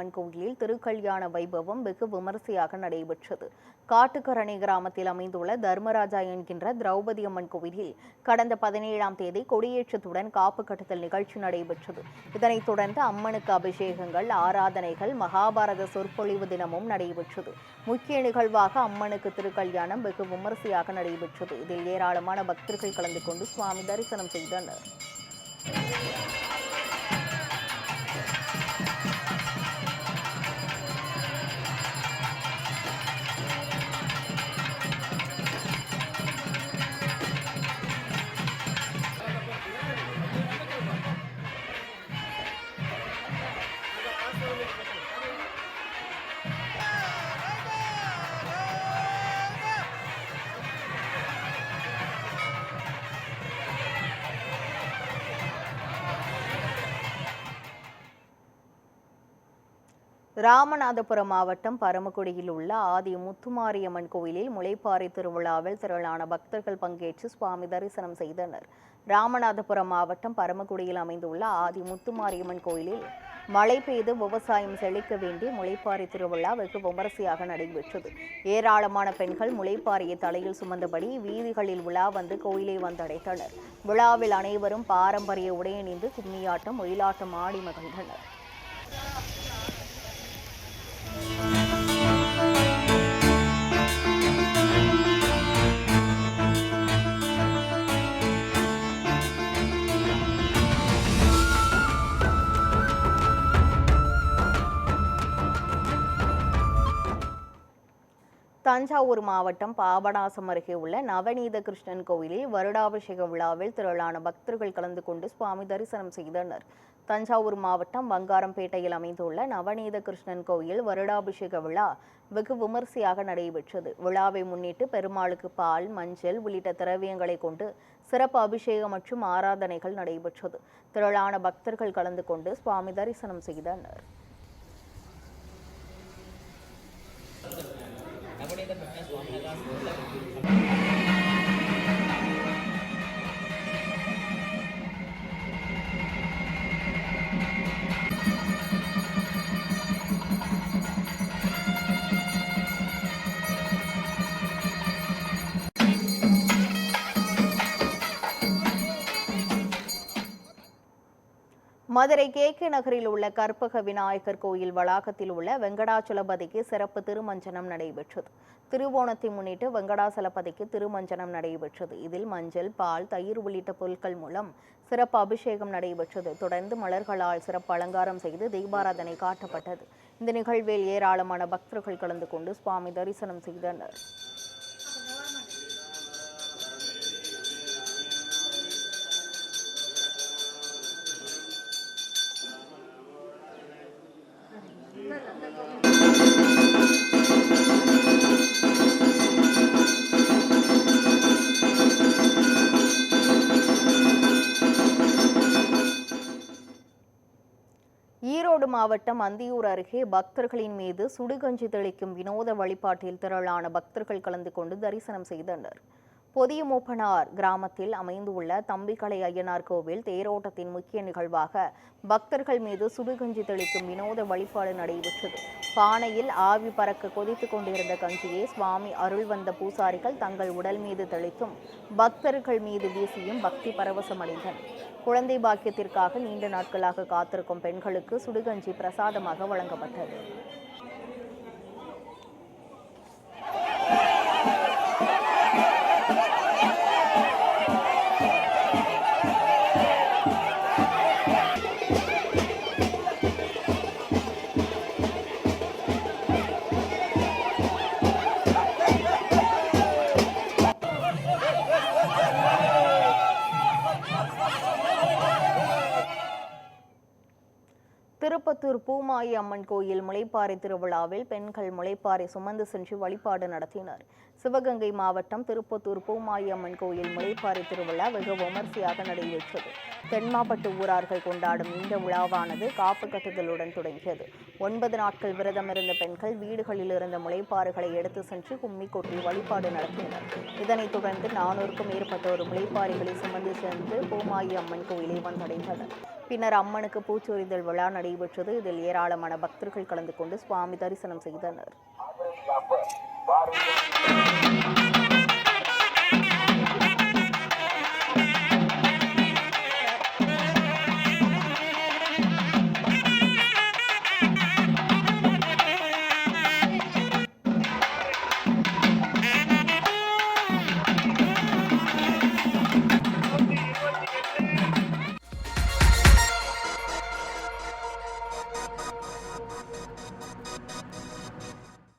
அம்மன் கோயிலில் திருக்கல்யாண வைபவம் வெகு விமரிசையாக நடைபெற்றது. காட்டுக்கரணை கிராமத்தில் அமைந்துள்ள தர்மராஜா என்கின்ற திரௌபதி அம்மன் கோவிலில் கடந்த 17ஆம் தேதி கொடியேற்றத்துடன் காப்பு கட்டுதல் நிகழ்ச்சி நடைபெற்றது. இதனைத் தொடர்ந்து அம்மனுக்கு அபிஷேகங்கள், ஆராதனைகள், மகாபாரத சொற்பொழிவு தினமும் நடைபெற்றது. முக்கிய நிகழ்வாக அம்மனுக்கு திருக்கல்யாணம் வெகு விமரிசையாக நடைபெற்றது. இதில் ஏராளமான பக்தர்கள் கலந்து கொண்டு சுவாமி தரிசனம் செய்தனர். ராமநாதபுரம் மாவட்டம் பரமக்குடியில் உள்ள ஆதி முத்துமாரியம்மன் கோயிலில் முளைப்பாரி திருவிழாவில் திரளான பக்தர்கள் பங்கேற்று சுவாமி தரிசனம் செய்தனர். ராமநாதபுரம் மாவட்டம் பரமக்குடியில் அமைந்துள்ள ஆதி முத்துமாரியம்மன் கோயிலில் மழை பெய்து விவசாயம் செழிக்க வேண்டி முளைப்பாரி திருவிழா வெகு விமரிசையாக நடைபெற்றது. ஏராளமான பெண்கள் முளைப்பாரியை தலையில் சுமந்தபடி வீதிகளில் உலா வந்து கோயிலை வந்தடைத்தனர். விழாவில் அனைவரும் பாரம்பரிய உடையணிந்து கும்மியாட்டம், ஒயிலாட்டம் ஆடி மகிழ்ந்தனர். தஞ்சாவூர் மாவட்டம் பாபநாசம் அருகே உள்ள நவநீத கிருஷ்ணன் கோயிலில் வருடாபிஷேக விழாவில் திரளான பக்தர்கள் கலந்து கொண்டு சுவாமி தரிசனம் செய்தனர். தஞ்சாவூர் மாவட்டம் வங்காரம்பேட்டையில் அமைந்துள்ள நவநீத கிருஷ்ணன் கோயில் வருடாபிஷேக விழா வெகு விமரிசையாக நடைபெற்றது. விழாவை முன்னிட்டு பெருமாளுக்கு பால், மஞ்சள் உள்ளிட்ட திரவியங்களை கொண்டு சிறப்பு அபிஷேகம் மற்றும் ஆராதனைகள் நடைபெற்றது. திரளான பக்தர்கள் கலந்து கொண்டு சுவாமி தரிசனம் செய்தனர். மதுரை கே.கே. நகரில் உள்ள கற்பக விநாயகர் கோயில் வளாகத்தில் உள்ள வெங்கடாச்சலபதிக்கு சிறப்பு திருமஞ்சனம் நடைபெற்றது. திருவோணத்தை முன்னிட்டு வெங்கடாச்சலபதிக்கு திருமஞ்சனம் நடைபெற்றது. இதில் மஞ்சள், பால், தயிர் உள்ளிட்ட பொருட்கள் மூலம் சிறப்பு அபிஷேகம் நடைபெற்றது. தொடர்ந்து மலர்களால் சிறப்பு அலங்காரம் செய்து தீபாராதனை காட்டப்பட்டது. இந்த நிகழ்வில் ஏராளமான பக்தர்கள் கலந்து கொண்டு சுவாமி தரிசனம் செய்தனர். ஈரோடு மாவட்டம் அந்தியூர் அருகே பக்தர்களின் மீது சுடுகஞ்சி தெளிக்கும் வினோத வழிபாட்டில் திரளான பக்தர்கள் கலந்து கொண்டு தரிசனம் செய்தனர். பொதியமூப்பனார் கிராமத்தில் அமைந்துள்ள தம்பிக்கலை ஐயனார் கோவில் தேரோட்டத்தின் முக்கிய நிகழ்வாக பக்தர்கள் மீது சுடுகஞ்சி தெளிக்கும் வினோத வழிபாடு நடைபெற்றது. பானையில் ஆவி பறக்க கொதித்துக் கொண்டிருந்த கஞ்சியை சுவாமி அருள் வந்த பூசாரிகள் தங்கள் உடல் மீது தெளித்தும் பக்தர்கள் மீது வீசியும் பக்தி பரவசமடைந்தனர். குழந்தை பாக்கியத்திற்காக நீண்ட நாட்களாக காத்திருக்கும் பெண்களுக்கு சுடுகஞ்சி பிரசாதமாக வழங்கப்பட்டது. திருப்பத்தூர் பூமாயி அம்மன் கோயில் முளைப்பாரி திருவிழாவில் பெண்கள் முளைப்பாரி சுமந்து சென்று வழிபாடு நடத்தினர். சிவகங்கை மாவட்டம் திருப்பத்தூர் பூமாயி அம்மன் கோயில் முளைப்பாரி திருவிழா வெகு விமரிசையாக நடைபெற்றது. தென்மாப்பட்டு ஊரார்கள் கொண்டாடும் இந்த விழாவானது காப்பு கட்டுதலுடன் தொடங்கியது. 9 நாட்கள் விரதமிருந்த பெண்கள் வீடுகளில் இருந்த முளைப்பாறுகளை எடுத்து சென்று கும்மி கொட்டி வழிபாடு நடத்தினர். இதனைத் தொடர்ந்து 400க்கும் மேற்பட்டோர் முளைப்பாரிகளை சுமந்து சென்று பூமாயி அம்மன் கோயிலை வந்தடைந்தனர். பின்னர் அம்மனுக்கு பூச்சொரிதல் விழா நடைபெற்றது. இதில் ஏராளமான பக்தர்கள் கலந்து கொண்டு சுவாமி தரிசனம் செய்தனர்.